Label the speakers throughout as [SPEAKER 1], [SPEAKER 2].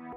[SPEAKER 1] Well,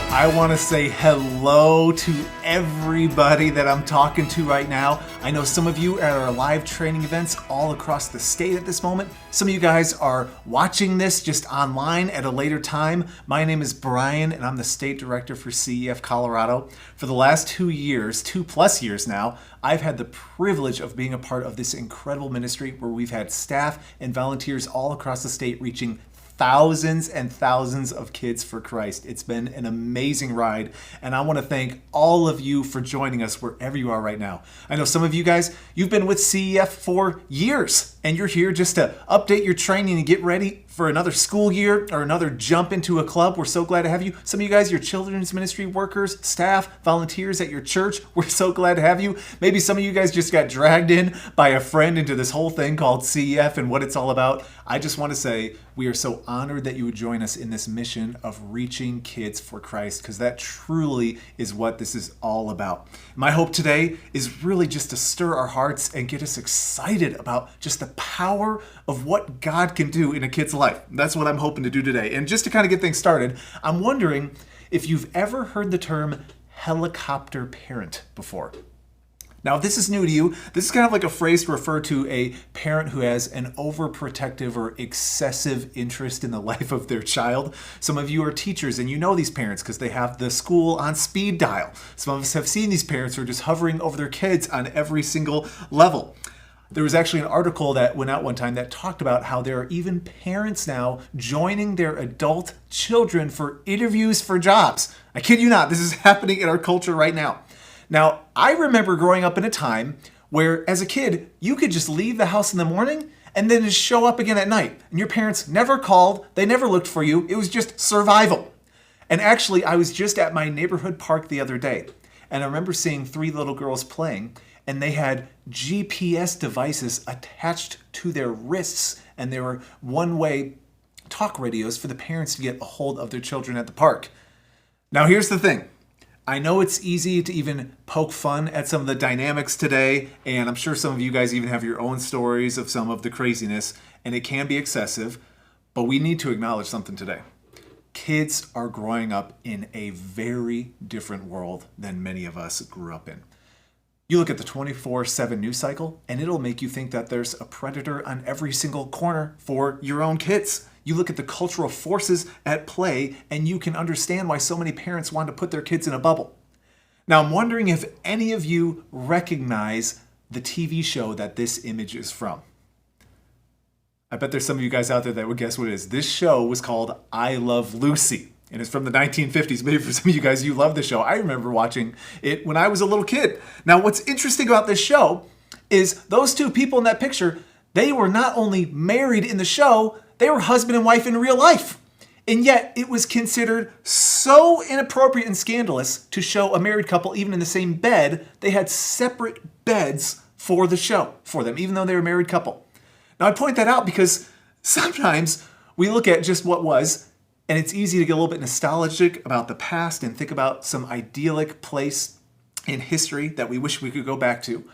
[SPEAKER 1] I want to say hello to everybody that I'm talking to right now. I know some of you are at our live training events all across the state at this moment. Some of you guys are watching this just online at a later time. My name is Brian, and I'm the state director for CEF Colorado. For the last 2 years, 2+ years now, I've had the privilege of being a part of this incredible ministry where we've had staff and volunteers all across the state reaching thousands and thousands of kids for Christ. It's been an amazing ride, and I want to thank all of you for joining us wherever you are right now. I know some of you guys, you've been with CEF for years, and you're here just to update your training and get ready for another school year or another jump into a club. We're so glad to have you. Some of you guys, you're children's ministry workers, staff, volunteers at your church. We're so glad to have you. Maybe some of you guys just got dragged in by a friend into this whole thing called CEF and what it's all about. I just want to say we are so honored that you would join us in this mission of reaching kids for Christ, because that truly is what this is all about. My hope today is really just to stir our hearts and get us excited about just the power of what God can do in a kid's life. That's what I'm hoping to do today. And just to kind of get things started, I'm wondering if you've ever heard the term helicopter parent before. Now, if this is new to you, this is kind of like a phrase to refer to a parent who has an overprotective or excessive interest in the life of their child. Some of you are teachers and you know these parents because they have the school on speed dial. Some of us have seen these parents who are just hovering over their kids on every single level. There was actually an article that went out one time that talked about how there are even parents now joining their adult children for interviews for jobs. I kid you not, this is happening in our culture right now. Now, I remember growing up in a time where, as a kid, you could just leave the house in the morning and then just show up again at night. And your parents never called, they never looked for you. It was just survival. And actually, I was just at my neighborhood park the other day, and I remember seeing 3 little girls playing, and they had GPS devices attached to their wrists, and they were one-way talk radios for the parents to get a hold of their children at the park. Now, here's the thing. I know it's easy to even poke fun at some of the dynamics today, and I'm sure some of you guys even have your own stories of some of the craziness, and it can be excessive, but we need to acknowledge something today. Kids are growing up in a very different world than many of us grew up in. You look at the 24/7 news cycle, and it'll make you think that there's a predator on every single corner for your own kids. You look at the cultural forces at play, and you can understand why so many parents want to put their kids in a bubble. Now, I'm wondering if any of you recognize the TV show that this image is from. I bet there's some of you guys out there that would guess what it is. This show was called I Love Lucy. And it's from the 1950s. Maybe for some of you guys, you love the show. I remember watching it when I was a little kid. Now, what's interesting about this show is those 2 people in that picture, they were not only married in the show, they were husband and wife in real life. And yet, it was considered so inappropriate and scandalous to show a married couple even in the same bed. They had separate beds for the show for them, even though they were a married couple. Now, I point that out because sometimes we look at just what was, and it's easy to get a little bit nostalgic about the past and think about some idyllic place in history that we wish we could go back to.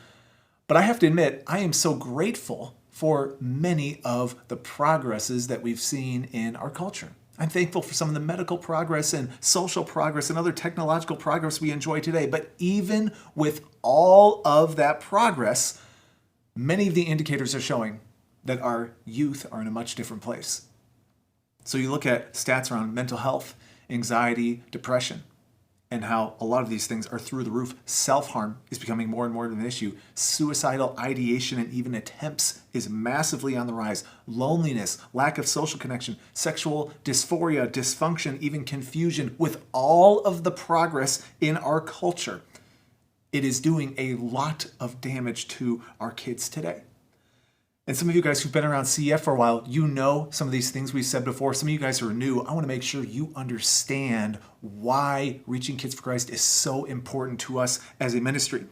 [SPEAKER 1] But I have to admit, I am so grateful for many of the progresses that we've seen in our culture. I'm thankful for some of the medical progress and social progress and other technological progress we enjoy today. But even with all of that progress, many of the indicators are showing that our youth are in a much different place. So you look at stats around mental health, anxiety, depression, and how a lot of these things are through the roof. Self-harm is becoming more and more of an issue. Suicidal ideation and even attempts is massively on the rise. Loneliness, lack of social connection, sexual dysphoria, dysfunction, even confusion. With all of the progress in our culture, it is doing a lot of damage to our kids today. And some of you guys who've been around CEF for a while, you know some of these things we've said before. Some of you guys who are new, I want to make sure you understand why reaching kids for Christ is so important to us as a ministry.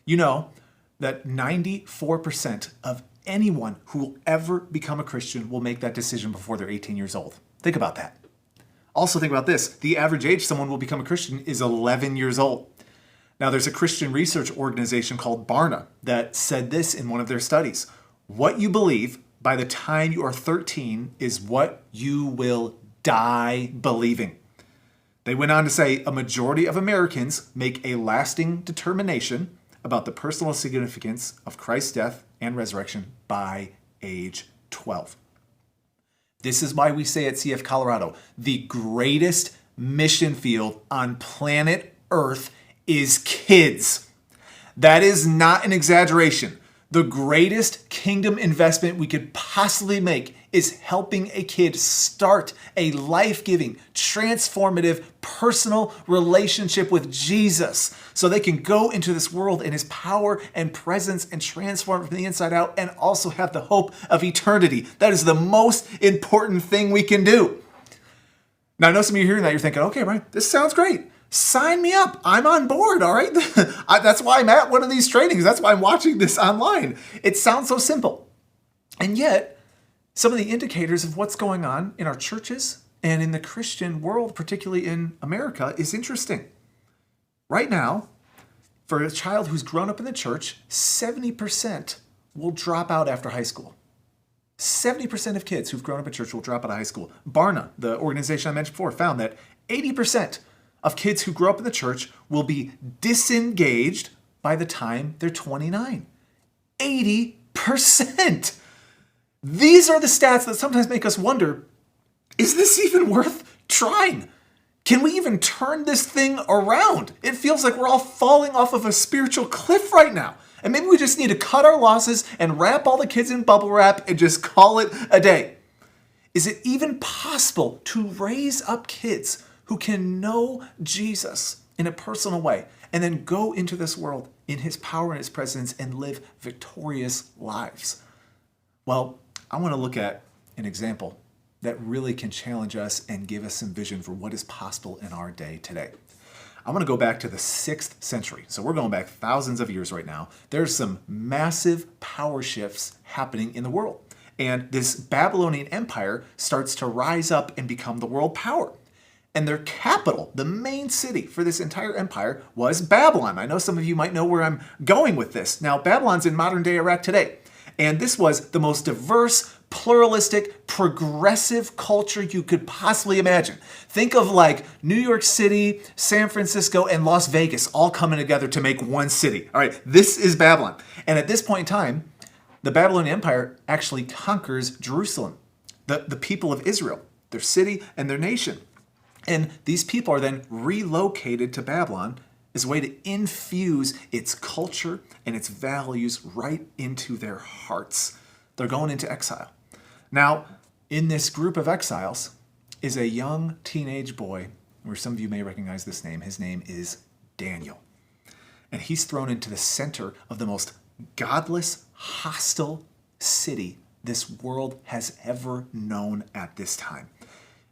[SPEAKER 1] You know that 94% of anyone who will ever become a Christian will make that decision before they're 18 years old. Think about that. Also think about this. The average age someone will become a Christian is 11 years old. Now, there's a Christian research organization called Barna that said this in one of their studies. What you believe by the time you are 13 is what you will die believing. They went on to say a majority of Americans make a lasting determination about the personal significance of Christ's death and resurrection by age 12. This is why we say at CF Colorado, the greatest mission field on planet Earth is kids. That is not an exaggeration. The greatest kingdom investment we could possibly make is helping a kid start a life-giving, transformative, personal relationship with Jesus so they can go into this world in his power and presence and transform from the inside out and also have the hope of eternity. That is the most important thing we can do. Now, I know some of you hearing that, you're thinking, okay, Brian, this sounds great. Sign me up. I'm on board, all right? That's why I'm at one of these trainings. That's why I'm watching this online. It sounds so simple. And yet, some of the indicators of what's going on in our churches and in the Christian world, particularly in America, is interesting. Right now, for a child who's grown up in the church, 70% will drop out after high school. 70% of kids who've grown up in church will drop out of high school. Barna, the organization I mentioned before, found that 80% of kids who grow up in the church will be disengaged by the time they're 29. 80%. These are the stats that sometimes make us wonder, is this even worth trying? Can we even turn this thing around? It feels like we're all falling off of a spiritual cliff right now. And maybe we just need to cut our losses and wrap all the kids in bubble wrap and just call it a day. Is it even possible to raise up kids who can know Jesus in a personal way and then go into this world in his power and his presence and live victorious lives? Well, I want to look at an example that really can challenge us and give us some vision for what is possible in our day today. I want to go back to the 6th century. So we're going back thousands of years right now. There's some massive power shifts happening in the world. And this Babylonian Empire starts to rise up and become the world power. And their capital, the main city for this entire empire, was Babylon. I know some of you might know where I'm going with this. Now, Babylon's in modern-day Iraq today. And this was the most diverse, pluralistic, progressive culture you could possibly imagine. Think of like New York City, San Francisco, and Las Vegas all coming together to make one city. All right, this is Babylon. And at this point in time, the Babylonian Empire actually conquers Jerusalem, the people of Israel, their city and their nation. And these people are then relocated to Babylon as a way to infuse its culture and its values right into their hearts. They're going into exile. Now, in this group of exiles is a young teenage boy, where some of you may recognize this name. His name is Daniel. And he's thrown into the center of the most godless, hostile city this world has ever known at this time.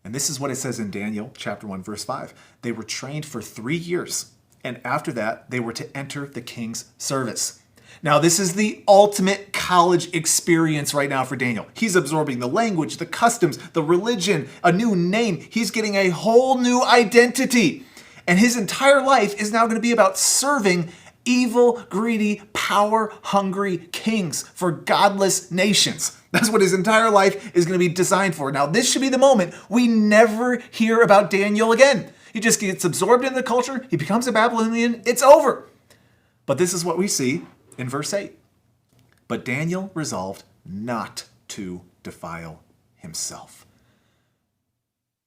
[SPEAKER 1] And this is what it says in Daniel chapter 1, verse 5. They were trained for 3 years, and after that, they were to enter the king's service. Now, this is the ultimate college experience right now for Daniel. He's absorbing the language, the customs, the religion, a new name. He's getting a whole new identity. And his entire life is now going to be about serving evil, greedy, power-hungry kings for godless nations. That's what his entire life is going to be designed for. Now, this should be the moment we never hear about Daniel again. He just gets absorbed in the culture. He becomes a Babylonian. It's over. But this is what we see in verse 8. But Daniel resolved not to defile himself.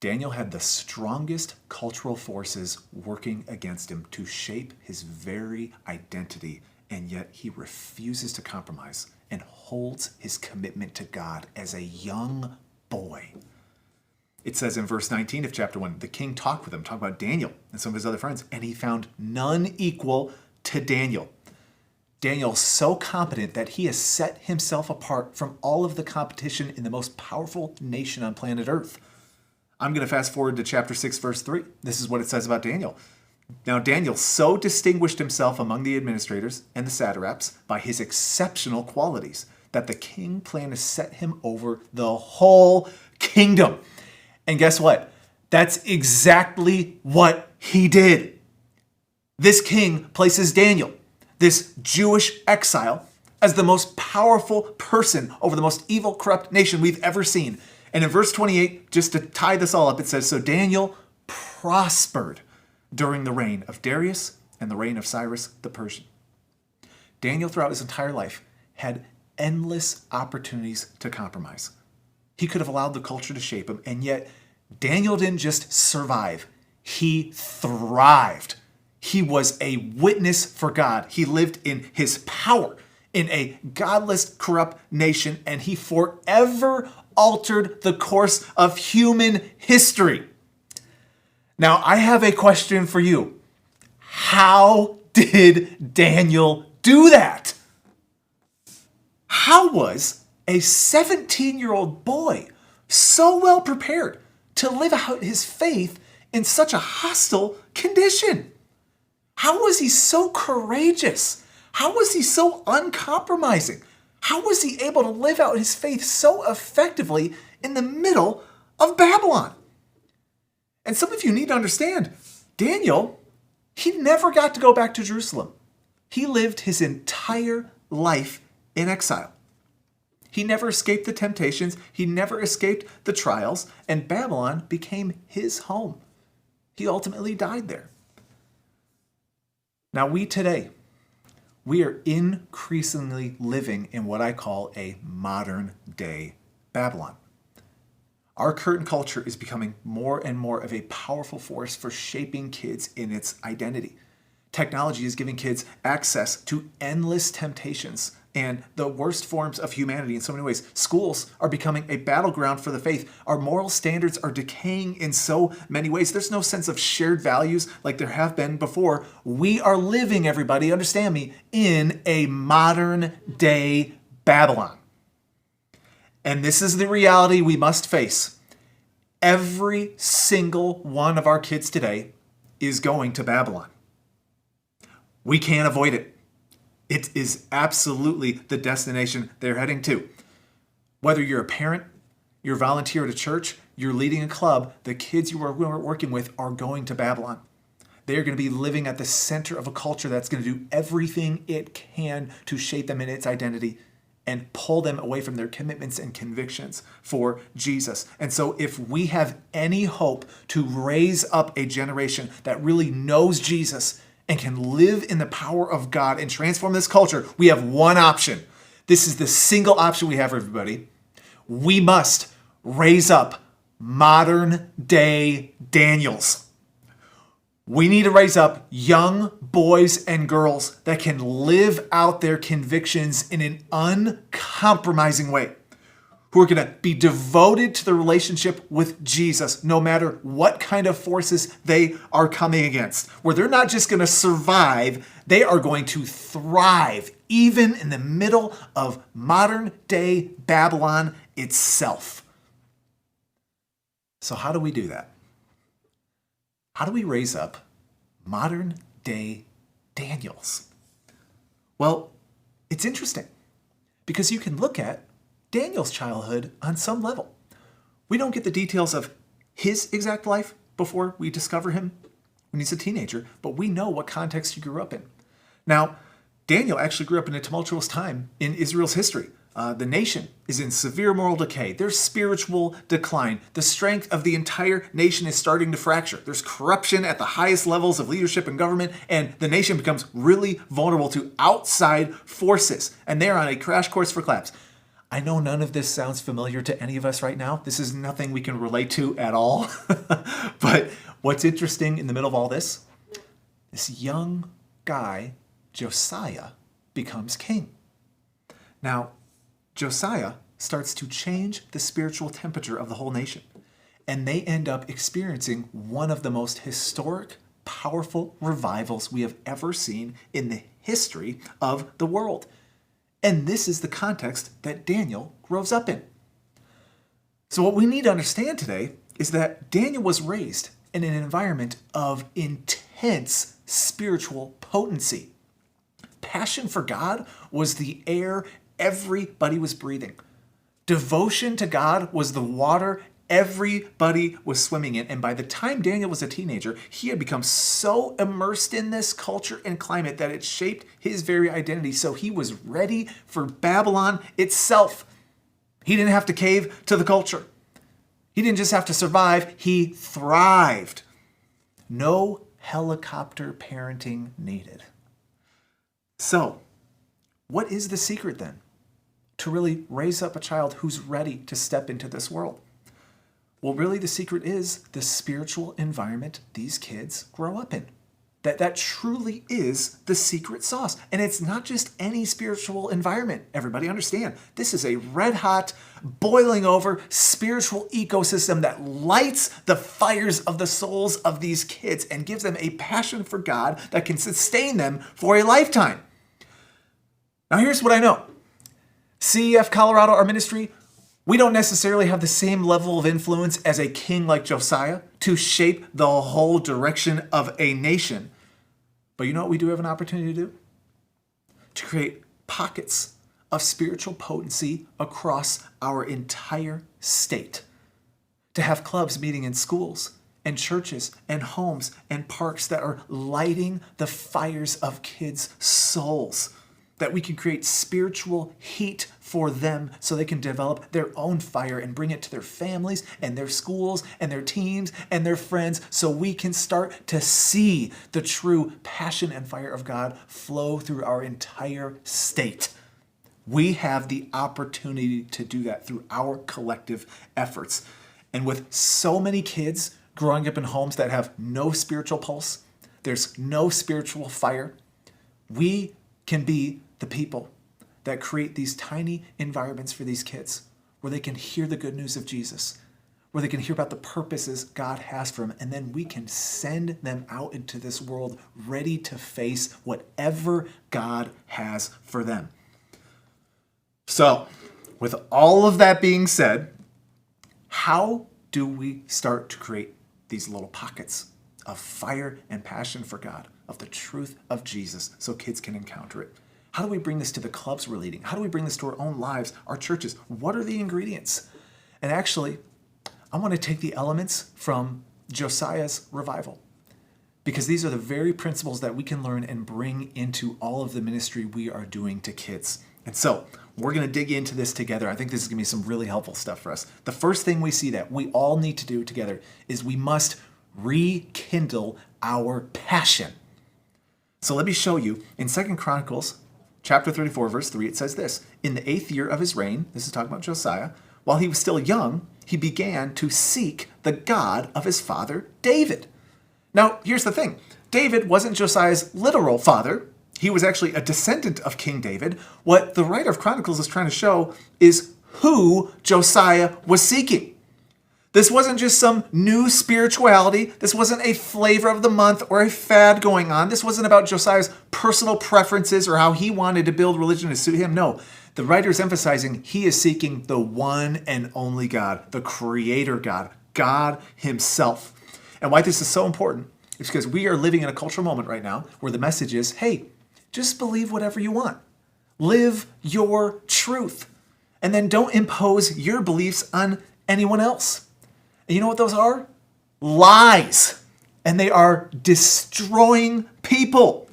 [SPEAKER 1] Daniel had the strongest cultural forces working against him to shape his very identity, and yet he refuses to compromise and holds his commitment to God as a young boy. It says in verse 19 of chapter 1, the king talked with him, talked about Daniel and some of his other friends, and he found none equal to Daniel. Daniel's so competent that he has set himself apart from all of the competition in the most powerful nation on planet Earth. I'm going to fast forward to chapter 6, verse 3. This is what it says about Daniel. Now, Daniel so distinguished himself among the administrators and the satraps by his exceptional qualities that the king planned to set him over the whole kingdom. And guess what? That's exactly what he did. This king places Daniel, this Jewish exile, as the most powerful person over the most evil, corrupt nation we've ever seen. And in verse 28, just to tie this all up, it says, "So Daniel prospered during the reign of Darius and the reign of Cyrus the Persian." Daniel, throughout his entire life, had endless opportunities to compromise. He could have allowed the culture to shape him, and yet Daniel didn't just survive. He thrived. He was a witness for God. He lived in his power in a godless, corrupt nation, and he forever altered the course of human history. Now, I have a question for you. How did Daniel do that? How was a 17-year-old boy so well prepared to live out his faith in such a hostile condition? How was he so courageous? How was he so uncompromising? How was he able to live out his faith so effectively in the middle of Babylon? And some of you need to understand, Daniel, he never got to go back to Jerusalem. He lived his entire life in exile. He never escaped the temptations. He never escaped the trials. And Babylon became his home. He ultimately died there. Now we today, we are increasingly living in what I call a modern day Babylon. Our current culture is becoming more and more of a powerful force for shaping kids in its identity. Technology is giving kids access to endless temptations and the worst forms of humanity in so many ways. Schools are becoming a battleground for the faith. Our moral standards are decaying in so many ways. There's no sense of shared values like there have been before. We are living, everybody, understand me, in a modern day Babylon. And this is the reality we must face. Every single one of our kids today is going to Babylon. We can't avoid it. It is absolutely the destination they're heading to. Whether you're a parent, you're a volunteer at a church, you're leading a club, the kids you are working with are going to Babylon. They are going to be living at the center of a culture that's going to do everything it can to shape them in its identity and pull them away from their commitments and convictions for Jesus. And so if we have any hope to raise up a generation that really knows Jesus and can live in the power of God and transform this culture, we have one option. This is the single option we have for everybody. We must raise up modern day Daniels. We need to raise up young boys and girls that can live out their convictions in an uncompromising way, who are going to be devoted to the relationship with Jesus, no matter what kind of forces they are coming against, where they're not just going to survive, they are going to thrive, even in the middle of modern day Babylon itself. So how do we do that? How do we raise up modern day Daniels? Well, it's interesting because you can look at Daniel's childhood on some level. We don't get the details of his exact life before we discover him when he's a teenager, but we know what context he grew up in. Now, Daniel actually grew up in a tumultuous time in Israel's history. The nation is in severe moral decay. There's spiritual decline. The strength of the entire nation is starting to fracture. There's corruption at the highest levels of leadership and government, and the nation becomes really vulnerable to outside forces, and they're on a crash course for collapse. I know none of this sounds familiar to any of us right now. This is nothing we can relate to at all. But what's interesting in the middle of all this, this young guy, Josiah, becomes king. Now, Josiah starts to change the spiritual temperature of the whole nation. And they end up experiencing one of the most historic, powerful revivals we have ever seen in the history of the world. And this is the context that Daniel grows up in. So what we need to understand today is that Daniel was raised in an environment of intense spiritual potency. Passion for God was the air everybody was breathing. Devotion to God was the water everybody was swimming in. And by the time Daniel was a teenager, he had become so immersed in this culture and climate that it shaped his very identity. So he was ready for Babylon itself. He didn't have to cave to the culture. He didn't just have to survive, he thrived. No helicopter parenting needed. So, what is the secret then to really raise up a child who's ready to step into this world? Well, really the secret is the spiritual environment these kids grow up in. That truly is the secret sauce. And it's not just any spiritual environment. Everybody understand, this is a red hot, boiling over spiritual ecosystem that lights the fires of the souls of these kids and gives them a passion for God that can sustain them for a lifetime. Now here's what I know. CEF Colorado, our ministry, we don't necessarily have the same level of influence as a king like Josiah to shape the whole direction of a nation. But you know what we do have an opportunity to do? To create pockets of spiritual potency across our entire state. To have clubs meeting in schools and churches and homes and parks that are lighting the fires of kids' souls. That we can create spiritual heat for them so they can develop their own fire and bring it to their families and their schools and their teams and their friends so we can start to see the true passion and fire of God flow through our entire state. We have the opportunity to do that through our collective efforts. And with so many kids growing up in homes that have no spiritual pulse, there's no spiritual fire, we can be the people that create these tiny environments for these kids where they can hear the good news of Jesus, where they can hear about the purposes God has for them, and then we can send them out into this world ready to face whatever God has for them. So, with all of that being said, how do we start to create these little pockets of fire and passion for God, of the truth of Jesus, so kids can encounter it? How do we bring this to the clubs we're leading? How do we bring this to our own lives, our churches? What are the ingredients? And actually, I want to take the elements from Josiah's revival, because these are the very principles that we can learn and bring into all of the ministry we are doing to kids. And so we're going to dig into this together. I think this is going to be some really helpful stuff for us. The first thing we see that we all need to do together is we must rekindle our passion. So let me show you in 2 Chronicles chapter 34, verse 3, it says this: in the 8th year of his reign, this is talking about Josiah, while he was still young, he began to seek the God of his father David. Now, here's the thing. David wasn't Josiah's literal father. He was actually a descendant of King David. What the writer of Chronicles is trying to show is who Josiah was seeking. This wasn't just some new spirituality. This wasn't a flavor of the month or a fad going on. This wasn't about Josiah's personal preferences or how he wanted to build religion to suit him. No, the writer is emphasizing he is seeking the one and only God, the creator God, God himself. And why this is so important is because we are living in a cultural moment right now where the message is, hey, just believe whatever you want. Live your truth. And then don't impose your beliefs on anyone else. And you know what those are? Lies. And they are destroying people.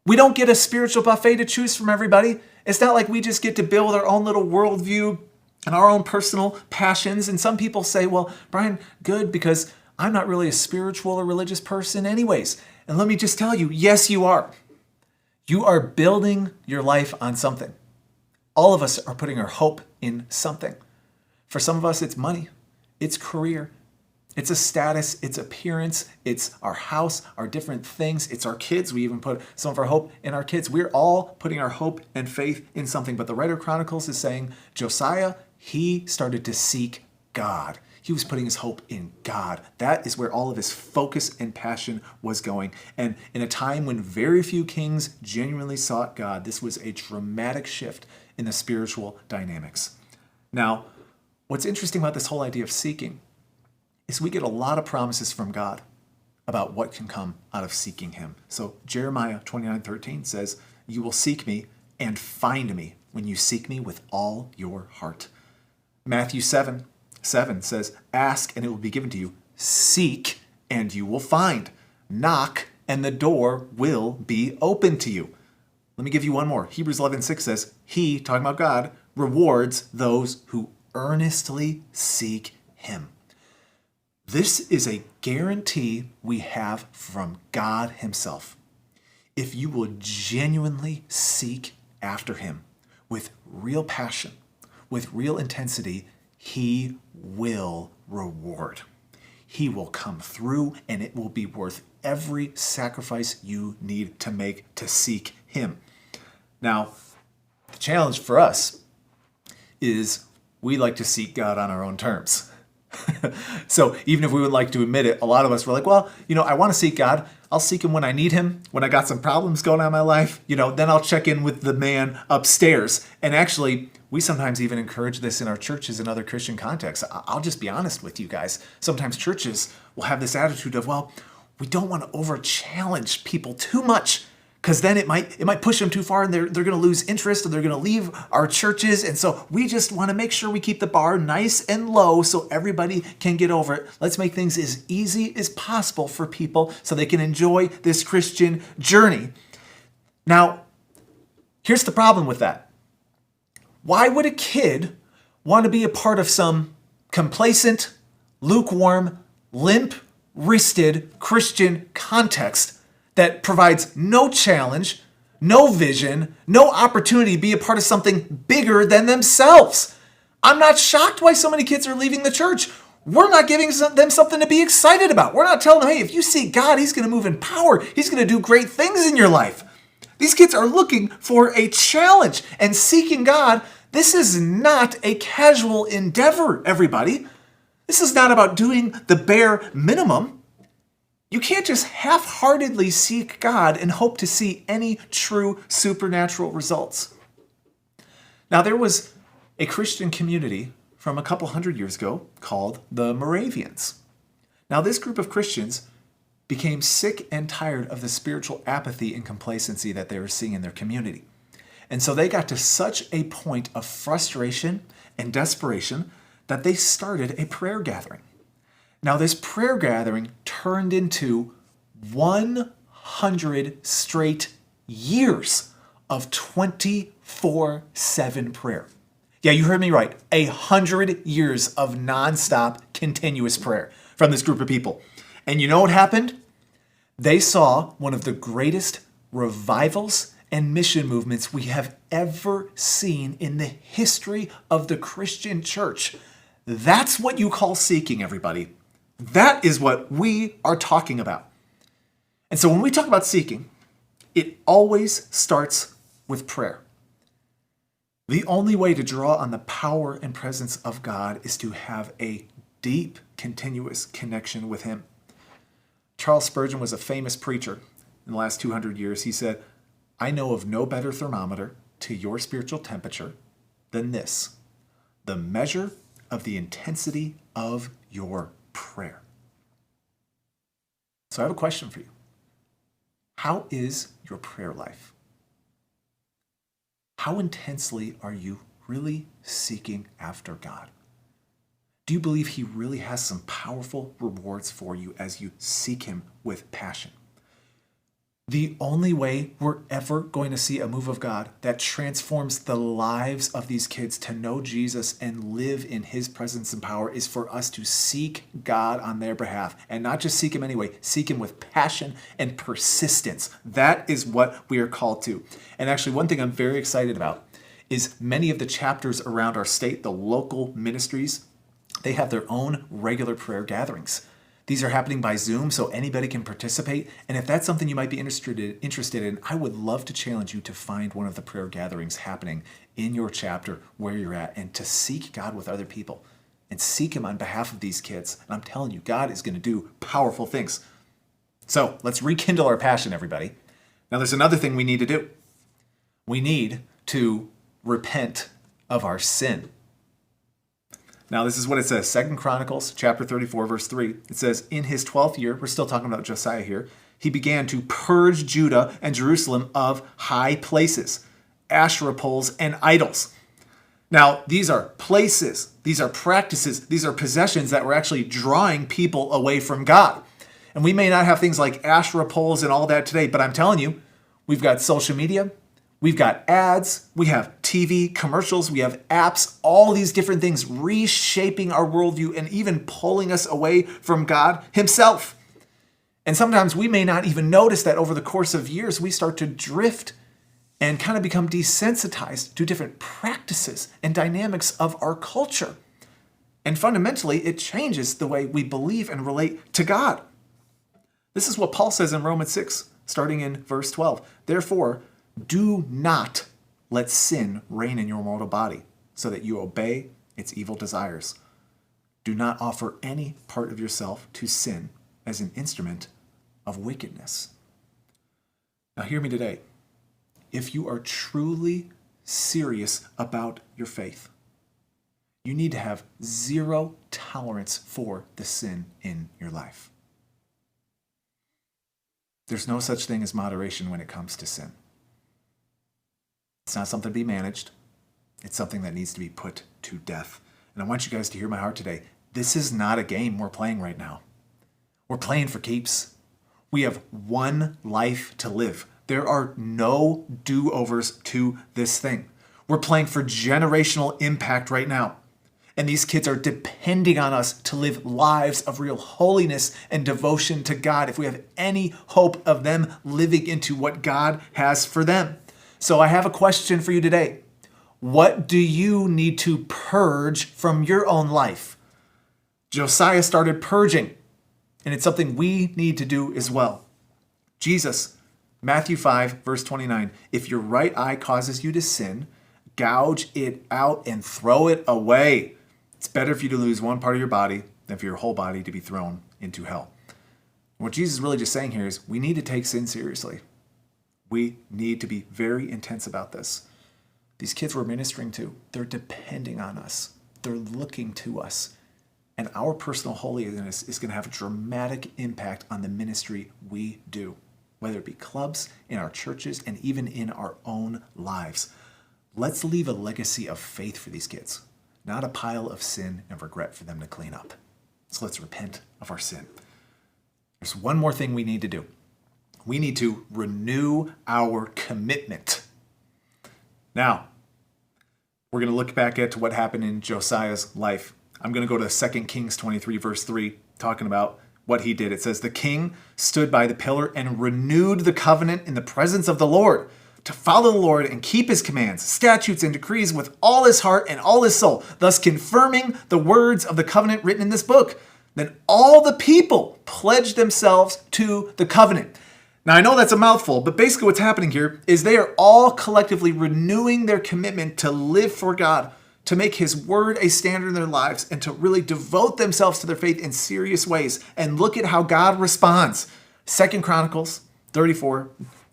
[SPEAKER 1] We don't get a spiritual buffet to choose from, everybody. It's not like we just get to build our own little worldview and our own personal passions. And some people say, well, Brian, good, because I'm not really a spiritual or religious person anyways. And let me just tell you, yes, you are. You are building your life on something. All of us are putting our hope in something. For some of us, it's money. It's career, it's a status, it's appearance, it's our house, our different things, it's our kids. We even put some of our hope in our kids. We're all putting our hope and faith in something. But the writer of Chronicles is saying, Josiah, he started to seek God. He was putting his hope in God. That is where all of his focus and passion was going. And in a time when very few kings genuinely sought God, this was a dramatic shift in the spiritual dynamics. Now, what's interesting about this whole idea of seeking is we get a lot of promises from God about what can come out of seeking him. So Jeremiah 29:13 says, you will seek me and find me when you seek me with all your heart. Matthew 7 7 says, ask and it will be given to you. Seek and you will find. Knock and the door will be open to you. Let me give you one more. Hebrews 11:6 says, he, talking about God, rewards those who earnestly seek him. This is a guarantee we have from God himself. If you will genuinely seek after him with real passion, with real intensity, he will reward. He will come through, and it will be worth every sacrifice you need to make to seek him. Now, the challenge for us is we like to seek God on our own terms. So even if we would like to admit it, a lot of us were like, well, I want to seek God. I'll seek him when I need him, when I got some problems going on in my life, then I'll check in with the man upstairs. And actually, we sometimes even encourage this in our churches and other Christian contexts. I'll just be honest with you guys. Sometimes churches will have this attitude of, well, we don't want to over-challenge people too much, because then it might push them too far and they're going to lose interest or they're going to leave our churches. And so we just want to make sure we keep the bar nice and low so everybody can get over it. Let's make things as easy as possible for people so they can enjoy this Christian journey. Now, here's the problem with that. Why would a kid want to be a part of some complacent, lukewarm, limp-wristed Christian context that provides no challenge, no vision, no opportunity to be a part of something bigger than themselves? I'm not shocked why so many kids are leaving the church. We're not giving them something to be excited about. We're not telling them, hey, if you seek God, he's going to move in power. He's going to do great things in your life. These kids are looking for a challenge, and seeking God, this is not a casual endeavor, everybody. This is not about doing the bare minimum. You can't just half-heartedly seek God and hope to see any true supernatural results. Now, there was a Christian community from a couple hundred years ago called the Moravians. Now, this group of Christians became sick and tired of the spiritual apathy and complacency that they were seeing in their community. And so they got to such a point of frustration and desperation that they started a prayer gathering. Now, this prayer gathering turned into 100 straight years of 24/7 prayer. Yeah, you heard me right. 100 years of nonstop, continuous prayer from this group of people. And you know what happened? They saw one of the greatest revivals and mission movements we have ever seen in the history of the Christian church. That's what you call seeking, everybody. That is what we are talking about. And so when we talk about seeking, it always starts with prayer. The only way to draw on the power and presence of God is to have a deep, continuous connection with him. Charles Spurgeon was a famous preacher in the last 200 years. He said, I know of no better thermometer to your spiritual temperature than this, the measure of the intensity of your prayer. So I have a question for you. How is your prayer life? How intensely are you really seeking after God? Do you believe he really has some powerful rewards for you as you seek him with passion? The only way we're ever going to see a move of God that transforms the lives of these kids to know Jesus and live in his presence and power is for us to seek God on their behalf. And not just seek him anyway, seek him with passion and persistence. That is what we are called to. And actually, one thing I'm very excited about is many of the chapters around our state, the local ministries, they have their own regular prayer gatherings. These are happening by Zoom, so anybody can participate. And if that's something you might be interested in, I would love to challenge you to find one of the prayer gatherings happening in your chapter where you're at and to seek God with other people and seek him on behalf of these kids. And I'm telling you, God is going to do powerful things. So let's rekindle our passion, everybody. Now, there's another thing we need to do. We need to repent of our sin. Now, this is what it says. 2 Chronicles chapter 34, verse 3. It says, in his 12th year, we're still talking about Josiah here, he began to purge Judah and Jerusalem of high places, Asherah poles, and idols. Now, these are places, these are practices, these are possessions that were actually drawing people away from God. And we may not have things like Asherah poles and all that today, but I'm telling you, we've got social media, we've got ads, we have TV commercials, we have apps, all these different things reshaping our worldview and even pulling us away from God himself. And sometimes we may not even notice that over the course of years, we start to drift and kind of become desensitized to different practices and dynamics of our culture. And fundamentally, it changes the way we believe and relate to God. This is what Paul says in Romans 6, starting in verse 12. Therefore, do not let sin reign in your mortal body, so that you obey its evil desires. Do not offer any part of yourself to sin as an instrument of wickedness. Now hear me today. If you are truly serious about your faith, you need to have zero tolerance for the sin in your life. There's no such thing as moderation when it comes to sin. It's not something to be managed. It's something that needs to be put to death. And I want you guys to hear my heart today. This is not a game we're playing right now. We're playing for keeps. We have one life to live. There are no do-overs to this thing. We're playing for generational impact right now. And these kids are depending on us to live lives of real holiness and devotion to God if we have any hope of them living into what God has for them. So I have a question for you today. What do you need to purge from your own life? Josiah started purging, and it's something we need to do as well. Jesus, Matthew 5, verse 29, if your right eye causes you to sin, gouge it out and throw it away. It's better for you to lose one part of your body than for your whole body to be thrown into hell. What Jesus is really just saying here is we need to take sin seriously. We need to be very intense about this. These kids we're ministering to, they're depending on us. They're looking to us. And our personal holiness is going to have a dramatic impact on the ministry we do, whether it be clubs, in our churches, and even in our own lives. Let's leave a legacy of faith for these kids, not a pile of sin and regret for them to clean up. So let's repent of our sin. There's one more thing we need to do. We need to renew our commitment. Now, we're going to look back at what happened in Josiah's life. I'm going to go to 2 Kings 23, verse 3, talking about what he did. It says, the king stood by the pillar and renewed the covenant in the presence of the Lord, to follow the Lord and keep his commands, statutes, and decrees with all his heart and all his soul, thus confirming the words of the covenant written in this book. Then all the people pledged themselves to the covenant. Now, I know that's a mouthful, but basically what's happening here is they are all collectively renewing their commitment to live for God, to make his word a standard in their lives, and to really devote themselves to their faith in serious ways. And look at how God responds. 2 Chronicles 34,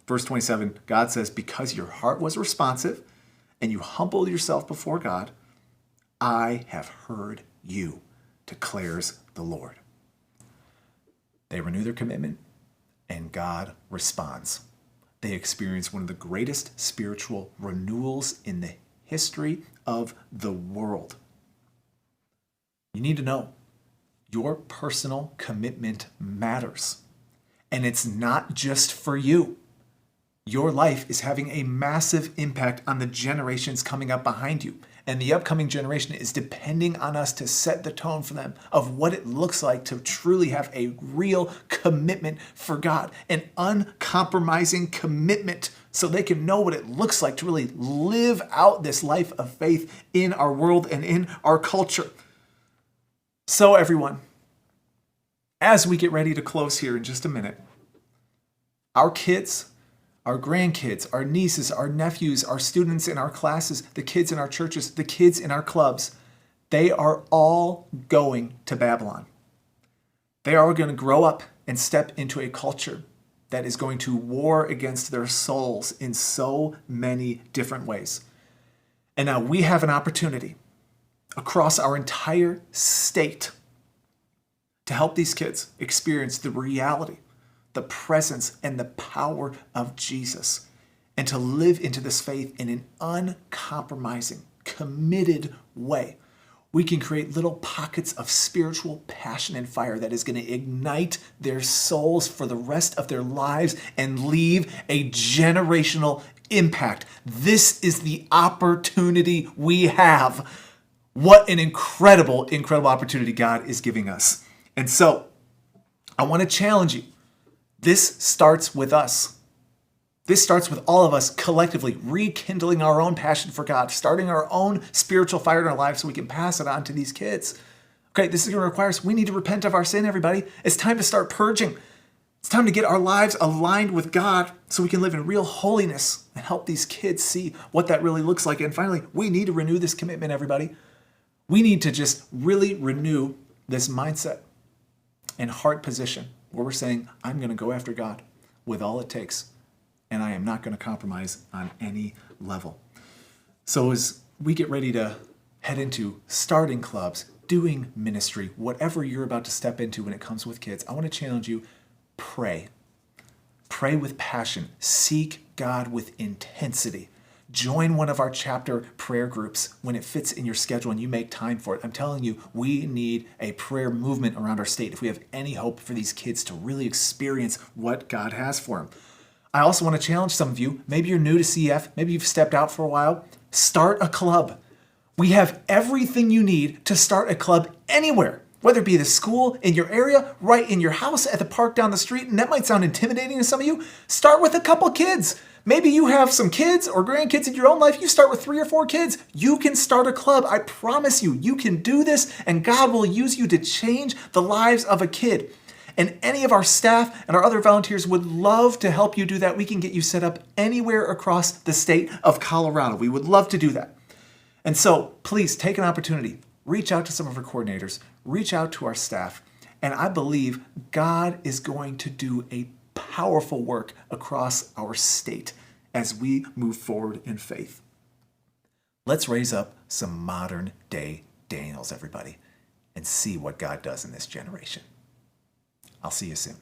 [SPEAKER 1] verse 27, God says, because your heart was responsive and you humbled yourself before God, I have heard you, declares the Lord. They renew their commitment, and God responds. They experience one of the greatest spiritual renewals in the history of the world. You need to know your personal commitment matters. And it's not just for you. Your life is having a massive impact on the generations coming up behind you. And the upcoming generation is depending on us to set the tone for them of what it looks like to truly have a real commitment for God, an uncompromising commitment so they can know what it looks like to really live out this life of faith in our world and in our culture. So everyone, as we get ready to close here in just a minute, our kids, our grandkids, our nieces, our nephews, our students in our classes, the kids in our churches, the kids in our clubs, they are all going to Babylon. They are going to grow up and step into a culture that is going to war against their souls in so many different ways. And now we have an opportunity across our entire state to help these kids experience the reality, the presence, and the power of Jesus, and to live into this faith in an uncompromising committed way, we can create little pockets of spiritual passion and fire that is going to ignite their souls for the rest of their lives and leave a generational impact. This is the opportunity we have. What an incredible, incredible opportunity God is giving us. And so, I want to challenge you. This starts with us. This starts with all of us collectively rekindling our own passion for God, starting our own spiritual fire in our lives so we can pass it on to these kids. Okay, this is going to require us. We need to repent of our sin, everybody. It's time to start purging. It's time to get our lives aligned with God so we can live in real holiness and help these kids see what that really looks like. And finally, we need to renew this commitment, everybody. We need to just really renew this mindset and heart position where we're saying, I'm going to go after God with all it takes. And I am not going to compromise on any level. So as we get ready to head into starting clubs, doing ministry, whatever you're about to step into when it comes with kids, I want to challenge you, pray. Pray with passion. Seek God with intensity. Join one of our chapter prayer groups when it fits in your schedule and you make time for it. I'm telling you, we need a prayer movement around our state if we have any hope for these kids to really experience what God has for them. I also want to challenge some of you. Maybe you're new to CF. Maybe you've stepped out for a while. Start a club. We have everything you need to start a club anywhere, whether it be the school, in your area, right in your house, at the park down the street. And that might sound intimidating to some of you. Start with a couple kids. Maybe you have some kids or grandkids in your own life. You start with 3 or 4 kids. You can start a club. I promise you, you can do this, and God will use you to change the lives of a kid. And any of our staff and our other volunteers would love to help you do that. We can get you set up anywhere across the state of Colorado. We would love to do that. And so please take an opportunity. Reach out to some of our coordinators. Reach out to our staff. And I believe God is going to do a powerful work across our state as we move forward in faith. Let's raise up some modern day Daniels, everybody, and see what God does in this generation. I'll see you soon.